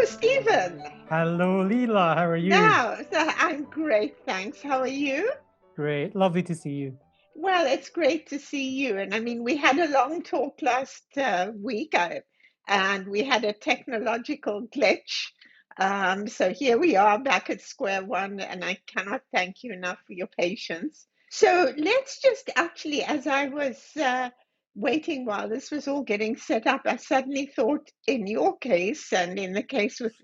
Steven. Hello, Leila. How are you? I'm great, thanks. How are you? Great. Lovely to see you. Well, it's great to see you. And I mean, we had a long talk last week, and we had a technological glitch. So here we are back at square one, and I cannot thank you enough for your patience. So let's just actually, as I was waiting while this was all getting set up, I suddenly thought in your case and in the case with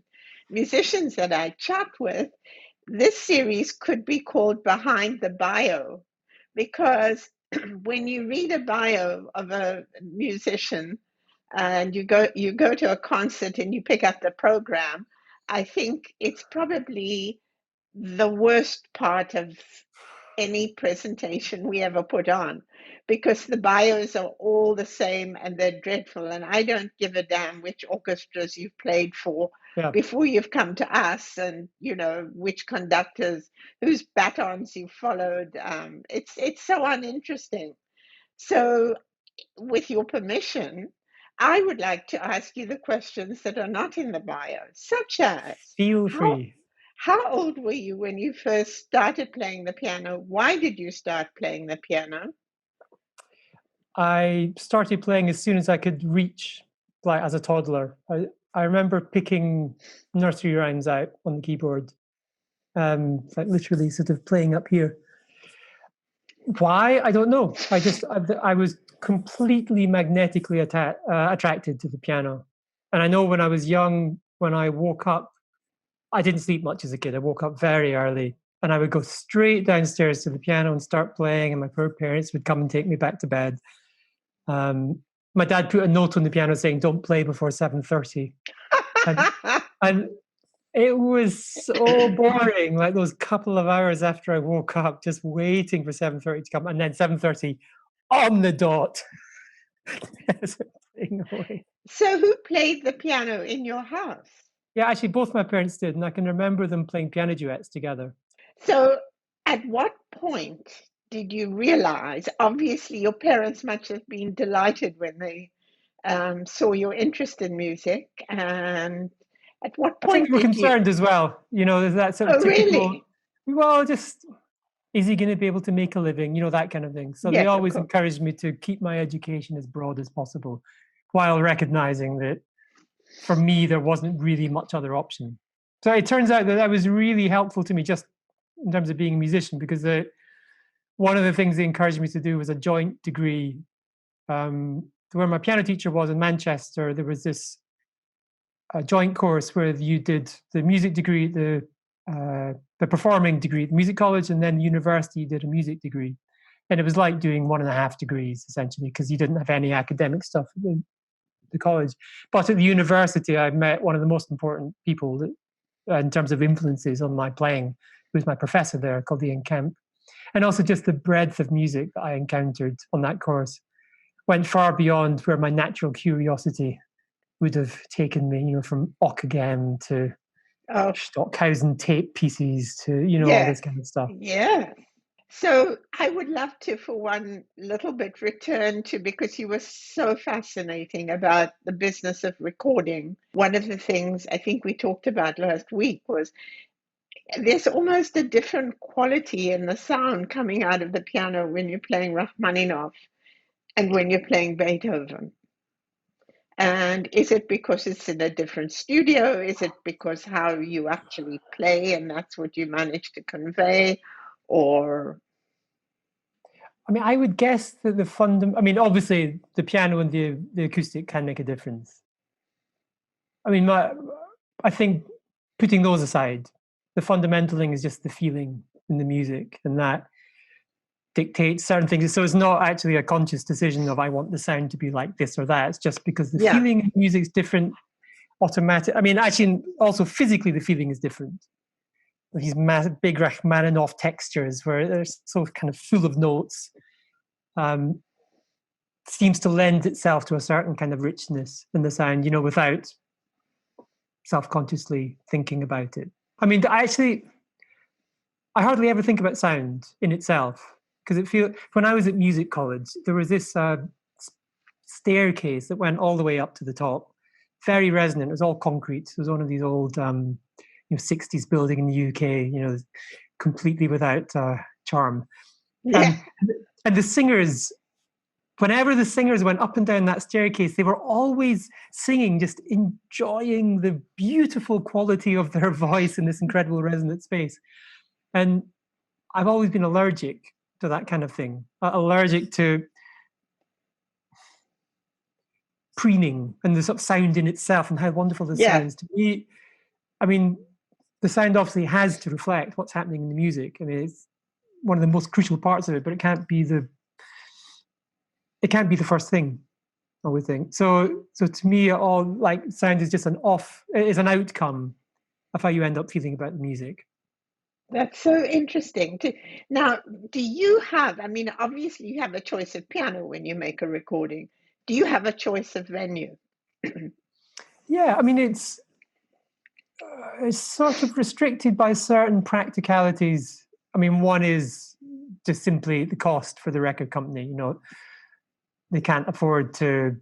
musicians that I chat with, this series could be called Behind the Bio, because when you read a bio of a musician and you go to a concert and you pick up the program, I think it's probably the worst part of any presentation we ever put on, because the bios are all the same and they're dreadful, and I don't give a damn which orchestras you've played for before you've come to us, and which conductors, whose batons you followed. It's so uninteresting. So with your permission, I would like to ask you the questions that are not in the bio, such as Feel free. how old were you when you first started playing the piano? Why did you start playing the piano? I started playing as soon as I could reach, like as a toddler. I remember picking nursery rhymes out on the keyboard, like literally sort of playing up here. Why? I don't know. I was completely magnetically attracted to the piano. And I know when I was young, when I woke up, I didn't sleep much as a kid. I woke up very early and I would go straight downstairs to the piano and start playing, and my poor parents would come and take me back to bed. My dad put a note on the piano saying, "Don't play before 7:30." And it was so boring, like those couple of hours after I woke up, just waiting for 7:30 to come, and then 7:30 on the dot. So who played the piano in your house? Yeah, actually, both my parents did, and I can remember them playing piano duets together. So at what point did you realize, obviously your parents must have been delighted when they saw your interest in music, and at what point I think they were concerned as well. There's that sort of typical, really? Well, just, is he going to be able to make a living? That kind of thing. So Yes, they always encouraged me to keep my education as broad as possible, while recognizing that for me, there wasn't really much other option. So it turns out that was really helpful to me just in terms of being a musician, because one of the things they encouraged me to do was a joint degree. Where my piano teacher was in Manchester, there was this joint course where you did the music degree, the performing degree at the music college, and then the university did a music degree. And it was like doing 1.5 degrees, essentially, because you didn't have any academic stuff at the college. But at the university, I met one of the most important people in terms of influences on my playing, who was my professor there, called Ian Kemp. And also just the breadth of music that I encountered on that course went far beyond where my natural curiosity would have taken me, from Ockeghem to Stockhausen tape pieces to, all this kind of stuff. Yeah. So I would love to, for one little bit, return to, because you were so fascinating about the business of recording. One of the things I think we talked about last week was there's almost a different quality in the sound coming out of the piano when you're playing Rachmaninoff and when you're playing Beethoven. And is it because it's in a different studio? Is it because how you actually play and that's what you manage to convey? Or I would guess that obviously the piano and the acoustic can make a difference. I think putting those aside, the fundamental thing is just the feeling in the music, and that dictates certain things. So it's not actually a conscious decision of I want the sound to be like this or that. It's just because the feeling in music is different, automatic. Actually, also physically, the feeling is different. These massive, big Rachmaninoff textures where they're so kind of full of notes, seems to lend itself to a certain kind of richness in the sound, without self-consciously thinking about it. I hardly ever think about sound in itself, because when I was at music college, there was this staircase that went all the way up to the top, very resonant. It was all concrete. It was one of these old 60s building in the UK, completely without charm. Yeah. And the singers, whenever the singers went up and down that staircase, they were always singing, just enjoying the beautiful quality of their voice in this incredible resonant space. And I've always been allergic to that kind of thing, allergic to preening and the sort of sound in itself and how wonderful this sounds. To me, I mean, the sound obviously has to reflect what's happening in the music. I mean, it's one of the most crucial parts of it, but it can't be the first thing, I would think. So to me, all like sound is just an outcome of how you end up feeling about the music. That's so interesting. Now, do you have, I mean, obviously you have a choice of piano when you make a recording. Do you have a choice of venue? Yeah, I mean, it's sort of restricted by certain practicalities. I mean, one is just simply the cost for the record company. They can't afford to,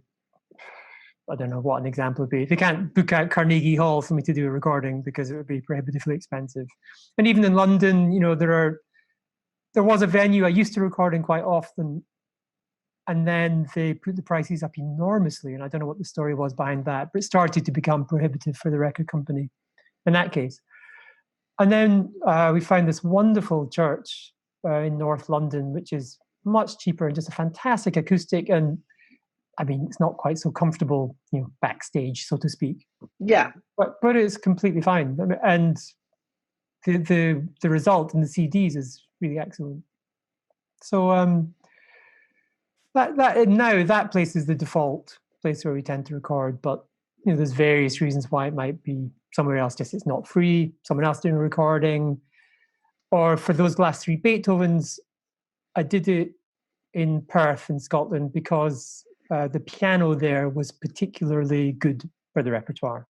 I don't know what an example would be. They can't book out Carnegie Hall for me to do a recording because it would be prohibitively expensive. And even in London, there was a venue I used to record in quite often, and then they put the prices up enormously. And I don't know what the story was behind that, but it started to become prohibitive for the record company in that case. And then we found this wonderful church in North London, which is much cheaper and just a fantastic acoustic. And I mean, it's not quite so comfortable, backstage, so to speak. Yeah. But it's completely fine. And the result in the CDs is really excellent. So that place is the default place where we tend to record. But there's various reasons why it might be somewhere else. Just it's not free. Someone else doing a recording. Or for those last three Beethovens, I did it in Perth in Scotland because the piano there was particularly good for the repertoire.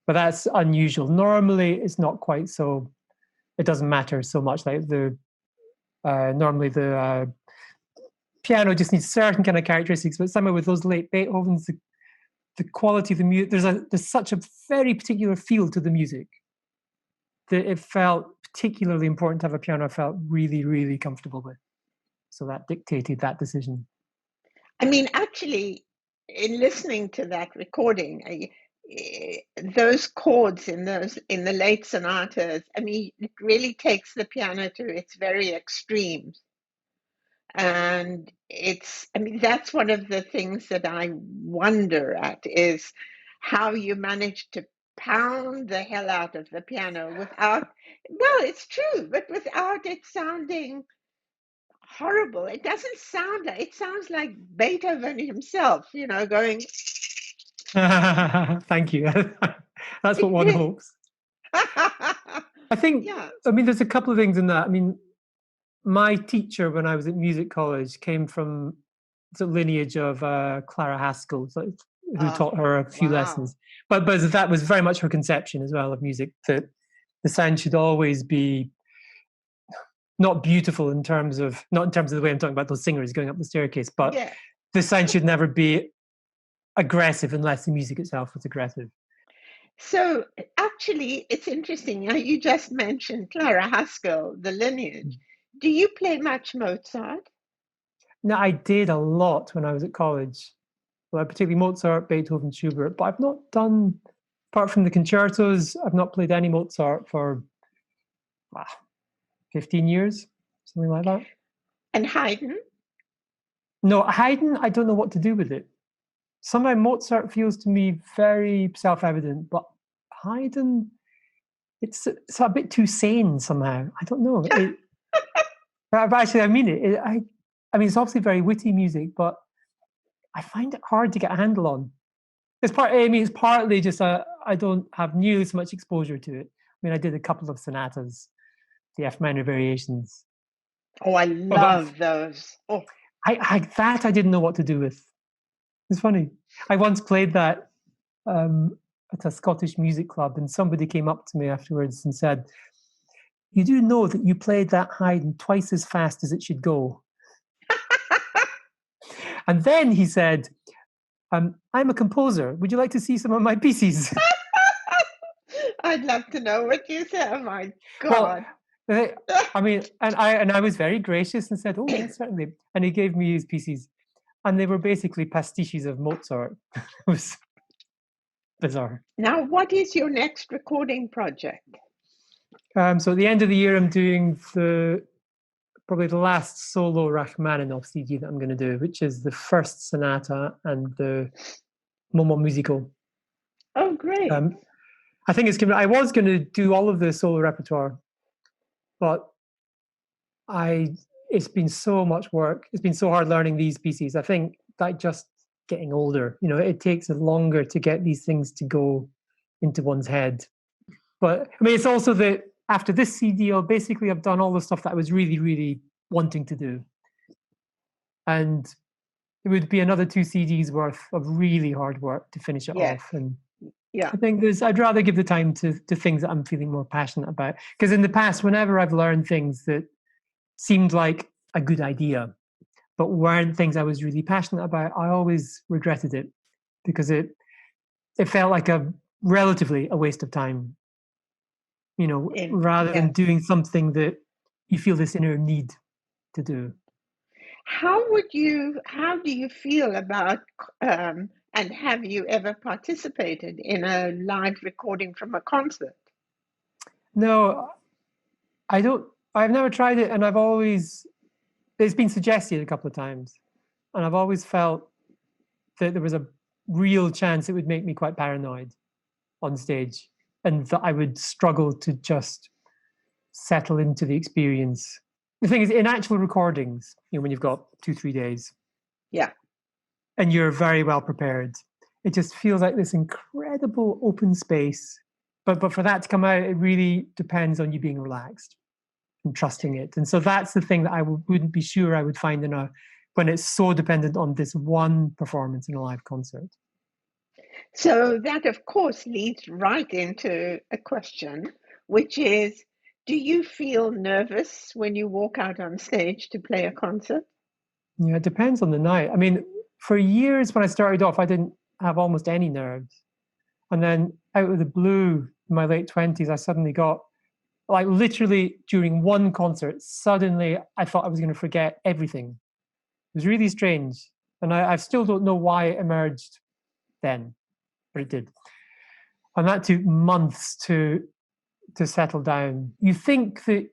But that's unusual. Normally, it's not quite so. It doesn't matter so much. Like normally the piano just needs certain kind of characteristics. But somehow with those late Beethovens, the quality of the music, there's such a very particular feel to the music that it felt particularly important to have a piano I felt really, really comfortable with. So that dictated that decision. I mean, actually, in listening to that recording, those chords in the late sonatas, I mean, it really takes the piano to its very extremes. And I mean, that's one of the things that I wonder at is how you manage to pound the hell out of the piano without, well, it's true, but without it sounding horrible. It doesn't sound like, it sounds like Beethoven himself, going. Thank you. That's what one hopes. I think, yeah. I mean, there's a couple of things in that. I mean, my teacher when I was at music college came from the lineage of Clara Haskell, who taught her a few lessons. But that was very much her conception as well of music, that the sound should always be not beautiful not in terms of the way I'm talking about those singers going up the staircase, but the sound should never be aggressive unless the music itself was aggressive. So actually, it's interesting. You just mentioned Clara Haskell, the lineage. Do you play much Mozart? No, I did a lot when I was at college. Well, particularly Mozart, Beethoven, Schubert. But I've not done, apart from the concertos, I've not played any Mozart for 15 years, something like that. And Haydn? No, Haydn, I don't know what to do with it. Somehow Mozart feels to me very self-evident, but Haydn, it's a bit too sane somehow. I don't know. But actually, I mean it. I mean, it's obviously very witty music, but I find it hard to get a handle on. It's partly just I don't have nearly so much exposure to it. I mean, I did a couple of sonatas, the F minor variations. Oh, I love those. Oh, I didn't know what to do with. It's funny. I once played that at a Scottish music club, and somebody came up to me afterwards and said, "You do know that you played that Haydn twice as fast as it should go." And then he said, I'm a composer. Would you like to see some of my pieces? I'd love to know what you say. Oh my Well, God. I mean, and I was very gracious and said, "Oh yes, certainly." And he gave me his pieces, and they were basically pastiches of Mozart. It was bizarre. Now, what is your next recording project? So at the end of the year, I'm doing probably the last solo Rachmaninoff CD that I'm going to do, which is the first sonata and the Moment musical. Oh, great. I think I was going to do all of the solo repertoire, but it's been so much work. It's been so hard learning these pieces. I think that just getting older, it takes longer to get these things to go into one's head. But I mean, it's also that after this CD, I've done all the stuff that I was really, really wanting to do. And it would be another 2 CDs worth of really hard work to finish it Yes. off. And Yeah. I think I'd rather give the time to things that I'm feeling more passionate about. Because in the past, whenever I've learned things that seemed like a good idea, but weren't things I was really passionate about, I always regretted it because it felt like relatively a waste of time, rather than doing something that you feel this inner need to do. How do you feel about, and have you ever participated in a live recording from a concert? No, I don't. I've never tried it, and it's been suggested a couple of times, and I've always felt that there was a real chance it would make me quite paranoid on stage, and that I would struggle to just settle into the experience. The thing is, in actual recordings, when you've got 2-3 days, Yeah, and you're very well prepared, it just feels like this incredible open space. But for that to come out, it really depends on you being relaxed and trusting it. And so that's the thing that I wouldn't be sure I would find when it's so dependent on this one performance in a live concert. so that of course leads right into a question, which is, do you feel nervous when you walk out on stage to play a concert? Yeah, it depends on the night. I mean, for years when I started off, I didn't have almost any nerves. And then out of the blue, in my late 20s, I suddenly got, like, literally during one concert, suddenly I thought I was going to forget everything. It was really strange. And I still don't know why it emerged then, but it did. And that took months to settle down. You think that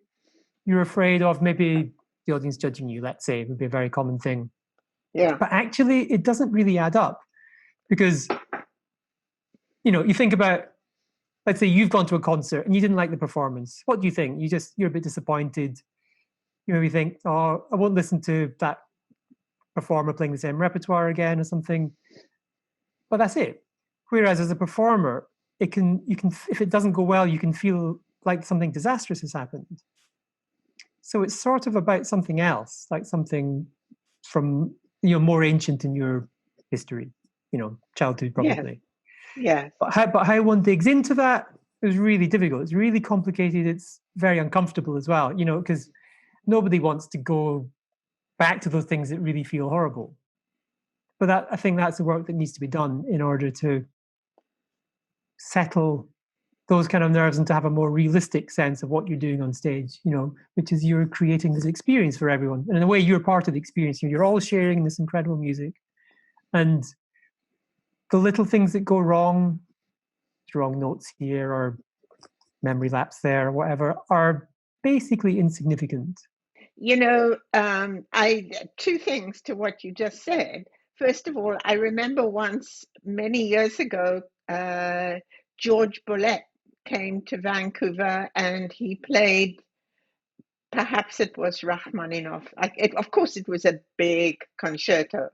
you're afraid of maybe the audience judging you, let's say, would be a very common thing. Yeah. But actually, it doesn't really add up because, you think about, let's say you've gone to a concert and you didn't like the performance. What do you think? You're a bit disappointed. You maybe think, oh, I won't listen to that performer playing the same repertoire again or something. But that's it. Whereas as a performer, you can, if it doesn't go well, you can feel like something disastrous has happened. So it's sort of about something else, like something from, more ancient in your history, childhood probably. Yes. But how one digs into that is really difficult. It's really complicated. It's very uncomfortable as well, because nobody wants to go back to those things that really feel horrible. But I think that's the work that needs to be done in order to settle those kind of nerves and to have a more realistic sense of what you're doing on stage, which is you're creating this experience for everyone. And in a way, you're part of the experience. You're all sharing this incredible music. And the little things that go wrong, wrong notes here or memory lapse there or whatever, are basically insignificant. Two things to what you just said. First of all, I remember once many years ago, George Boulez came to Vancouver and he played, perhaps it was Rachmaninoff. Of course, it was a big concerto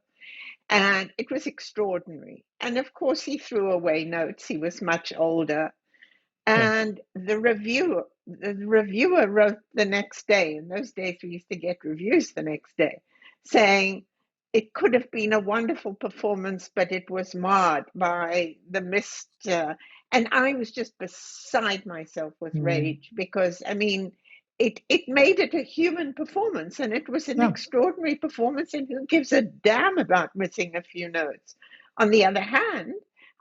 and it was extraordinary. And of course, he threw away notes. He was much older. And the reviewer wrote the next day. In those days, we used to get reviews the next day, saying it could have been a wonderful performance, but it was marred by the mist. And I was just beside myself with rage because, I mean, it made it a human performance, and it was an extraordinary performance. And who gives a damn about missing a few notes? On the other hand,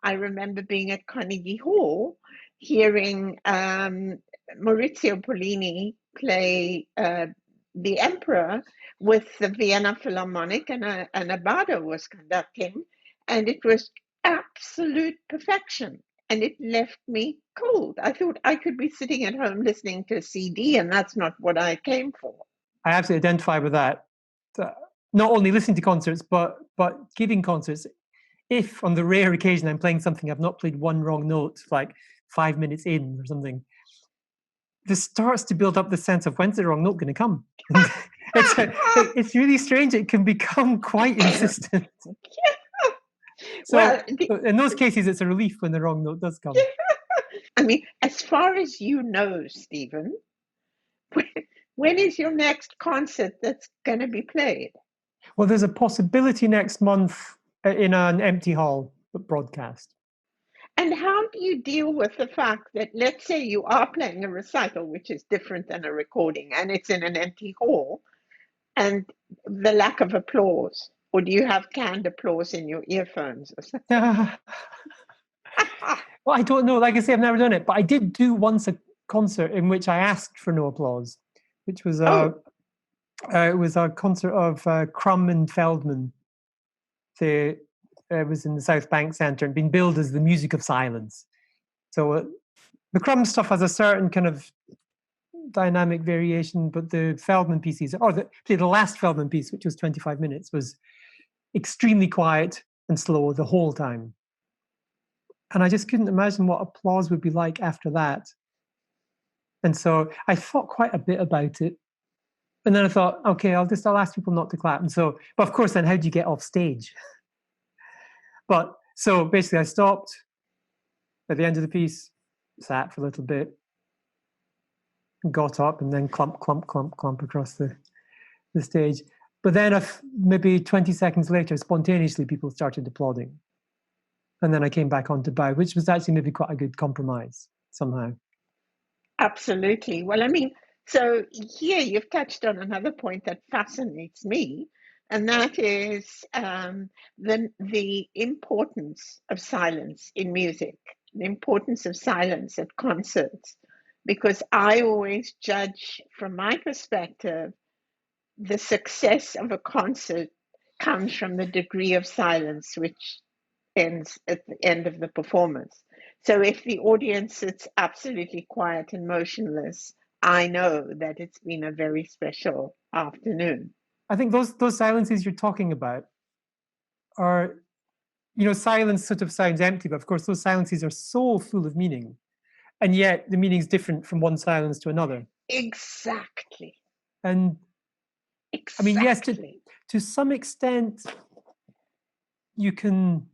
I remember being at Carnegie Hall, hearing Maurizio Pollini play the Emperor with the Vienna Philharmonic, and a Bardo was conducting, and it was absolute perfection. And it left me cold. I thought I could be sitting at home listening to a CD, and that's not what I came for. I absolutely identify with that. Not only listening to concerts, but giving concerts. If on the rare occasion I'm playing something I've not played one wrong note, like 5 minutes in or something, this starts to build up the sense of when's the wrong note going to come. It's really strange. It can become quite insistent. So well, in those cases, it's a relief when the wrong note does come. I mean, as far as you know, Stephen, when is your next concert that's going to be played? Well, there's a possibility next month in an empty hall broadcast. And how do you deal with the fact that, let's say you are playing a recital, which is different than a recording, and it's in an empty hall, and the lack of applause? Or do you have canned applause in your earphones or something? Well, I don't know. Like I say, I've never done it, but I did do once a concert in which I asked for no applause, which was it was a concert of Crumb and Feldman. It was in the South Bank Centre and been billed as the music of silence. So the Crumb stuff has a certain kind of dynamic variation, but the Feldman pieces, or the last Feldman piece, which was 25 minutes, was extremely quiet and slow the whole time. And I just couldn't imagine what applause would be like after that. And so I thought quite a bit about it. And then I thought, okay, I'll ask people not to clap. And so, but of course, then how do you get off stage? But so basically I stopped at the end of the piece, sat for a little bit, got up, and then clump, clump, clump, clump across the stage. But then maybe 20 seconds later, spontaneously people started applauding. And then I came back on to bow, which was actually maybe quite a good compromise somehow. Absolutely. Well, I mean, so here you've touched on another point that fascinates me, and that is the importance of silence in music, the importance of silence at concerts, because I always judge, from my perspective, the success of a concert comes from the degree of silence which ends at the end of the performance. So if the audience sits absolutely quiet and motionless, I know that it's been a very special afternoon. I think those silences you're talking about are, silence sort of sounds empty, but of course those silences are so full of meaning. And yet the meaning is different from one silence to another. Exactly. And I mean, yes, to some extent, you can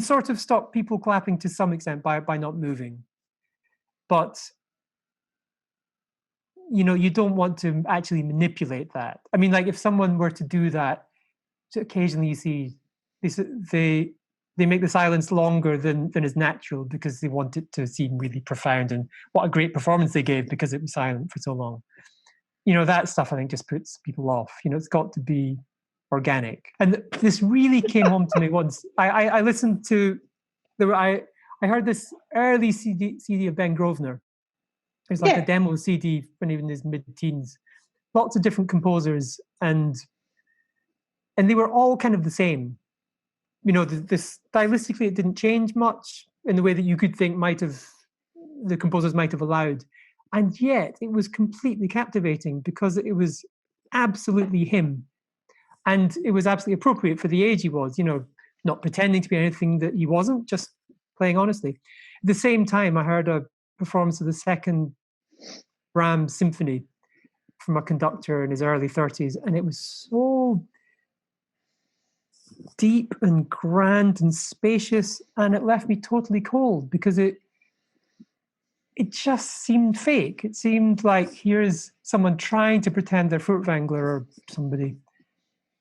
sort of stop people clapping to some extent by not moving, but you don't want to actually manipulate that. I mean, like if someone were to do that, occasionally you see they make the silence longer than is natural because they want it to seem really profound and what a great performance they gave because it was silent for so long. That stuff I think just puts people off. It's got to be organic. And this really came home to me once. I listened to I heard this early CD of Ben Grosvenor. It was like a demo CD when he was in his mid-teens. Lots of different composers, and they were all kind of the same. Stylistically it didn't change much in the way that you could think the composers might have allowed. And yet it was completely captivating because it was absolutely him. And it was absolutely appropriate for the age he was, not pretending to be anything that he wasn't, just playing honestly. At the same time, I heard a performance of the second Brahms symphony from a conductor in his early 30s, and it was so deep and grand and spacious, and it left me totally cold because it just seemed fake. It seemed like here's someone trying to pretend they're Furtwängler or somebody.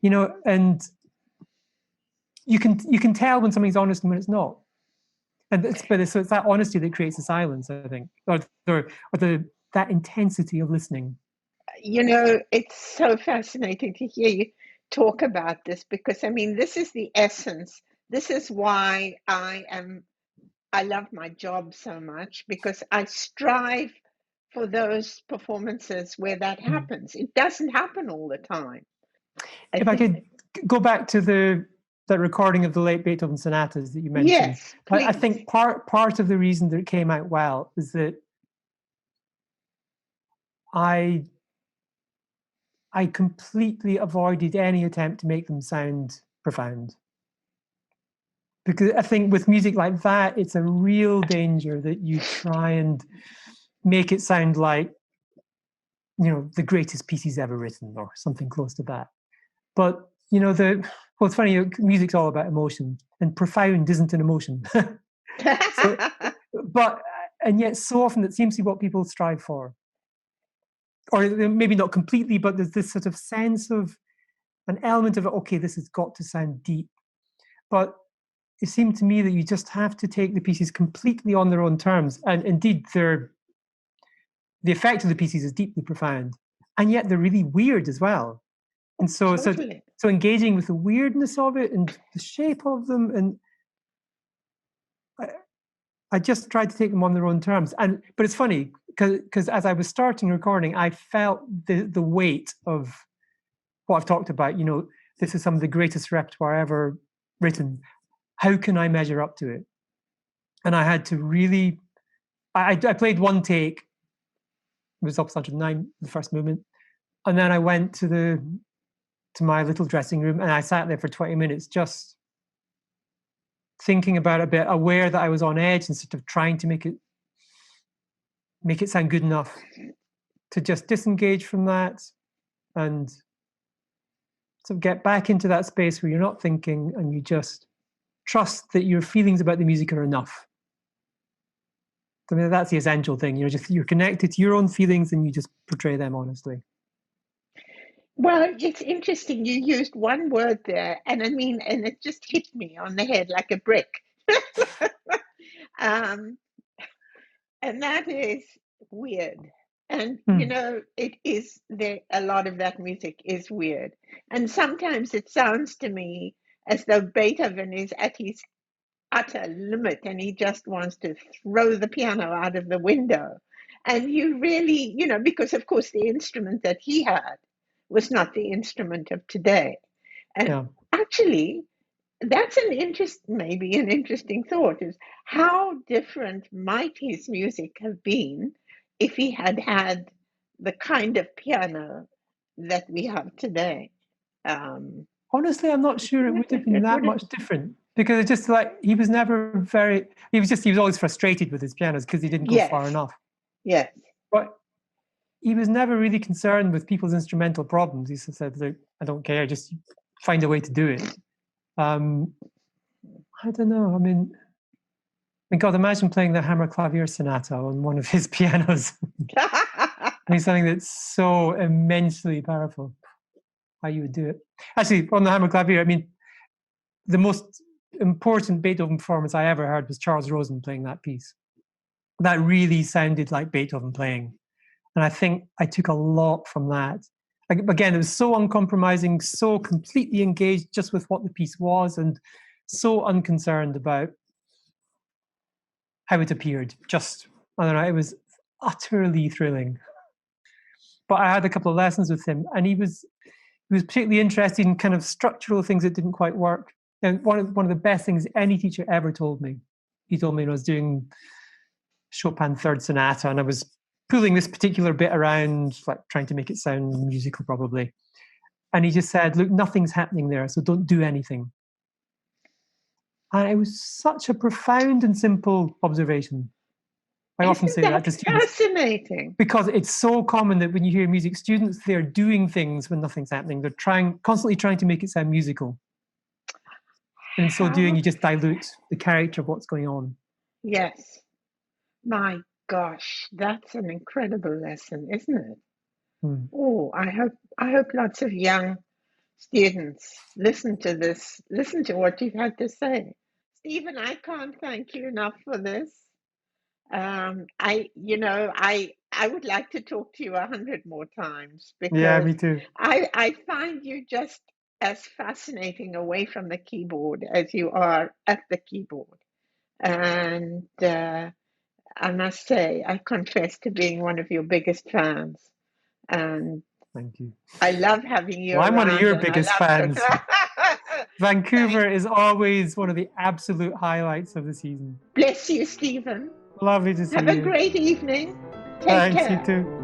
And you can tell when something's honest and when it's not. And so it's that honesty that creates the silence, I think, or that intensity of listening. It's so fascinating to hear you talk about this, because I mean, this is the essence. This is why I love my job so much, because I strive for those performances where that happens. It doesn't happen all the time. I If I think, could go back to that recording of the late Beethoven sonatas that you mentioned, yes, I please. think part of the reason that it came out well is that I completely avoided any attempt to make them sound profound. Because I think with music like that, it's a real danger that you try and make it sound like, the greatest pieces ever written or something close to that. But, it's funny, music's all about emotion, and profound isn't an emotion. So, and yet so often it seems to be what people strive for. Or maybe not completely, but there's this sort of sense of an element of, okay, this has got to sound deep. But it seemed to me that you just have to take the pieces completely on their own terms. And indeed, the effect of the pieces is deeply profound. And yet they're really weird as well. And so, Totally. so engaging with the weirdness of it and the shape of them, and I just tried to take them on their own terms. But it's funny because as I was starting recording, I felt the weight of what I've talked about. This is some of the greatest repertoire ever written. How can I measure up to it? And I had to really. I played one take. It was Opus 109, the first movement, and then I went to my little dressing room and I sat there for 20 minutes just thinking about it a bit, aware that I was on edge and sort of trying to make it sound good enough to just disengage from that and sort of get back into that space where you're not thinking and you just trust that your feelings about the music are enough. I mean, that's the essential thing. You're connected to your own feelings and you just portray them honestly. Well, it's interesting. You used one word there, and I mean, and it just hit me on the head like a brick. um, and that is weird. And it is there. A lot of that music is weird, and sometimes it sounds to me as though Beethoven is at his utter limit, and he just wants to throw the piano out of the window. And you really, because of course the instrument that he had was not the instrument of today. And Yeah. actually, that's maybe an interesting thought, is how different might his music have been if he had had the kind of piano that we have today. Honestly, I'm not sure it would have been It that would have, much different because it's just like he was always frustrated with his pianos because he didn't go far yes, enough. yes. But he was never really concerned with people's instrumental problems. He just said, "Look, I don't care, just find a way to do it." I don't know. I mean, God, imagine playing the Hammer Clavier Sonata on one of his pianos. I mean, something that's so immensely powerful. How you would do it? Actually, on the Hammer Clavier, I mean, the most important Beethoven performance I ever heard was Charles Rosen playing that piece. That really sounded like Beethoven playing. And I think I took a lot from that. Again, it was so uncompromising, so completely engaged just with what the piece was, and so unconcerned about how it appeared. I don't know, it was utterly thrilling. But I had a couple of lessons with him, and he was particularly interested in kind of structural things that didn't quite work. And one of the best things any teacher ever told me, he told me when I was doing Chopin Third Sonata, and I was pulling this particular bit around, like trying to make it sound musical, probably. And he just said, "Look, nothing's happening there, so don't do anything." And it was such a profound and simple observation. I often Isn't say that that to students fascinating? because it's so common that when you hear music, students, they're doing things when nothing's happening. They're constantly trying to make it sound musical. And in so doing, How? you just dilute the character of what's going on. Yes. My gosh, that's an incredible lesson, isn't it? Oh, I hope lots of young students listen to this, listen to what you've had to say. Stephen, I can't thank you enough for this. I would like to talk to you 100 more times, Yeah, because me too. I find you just as fascinating away from the keyboard as you are at the keyboard. And I must say, I confess to being one of your biggest fans. And Thank you. I love having you Well, I'm one of around, your and I biggest love fans. Vancouver Thank is always one of the absolute highlights of the season. Bless you, Stephen. Lovely to see Have you. a great evening. Take Thanks, you care. too.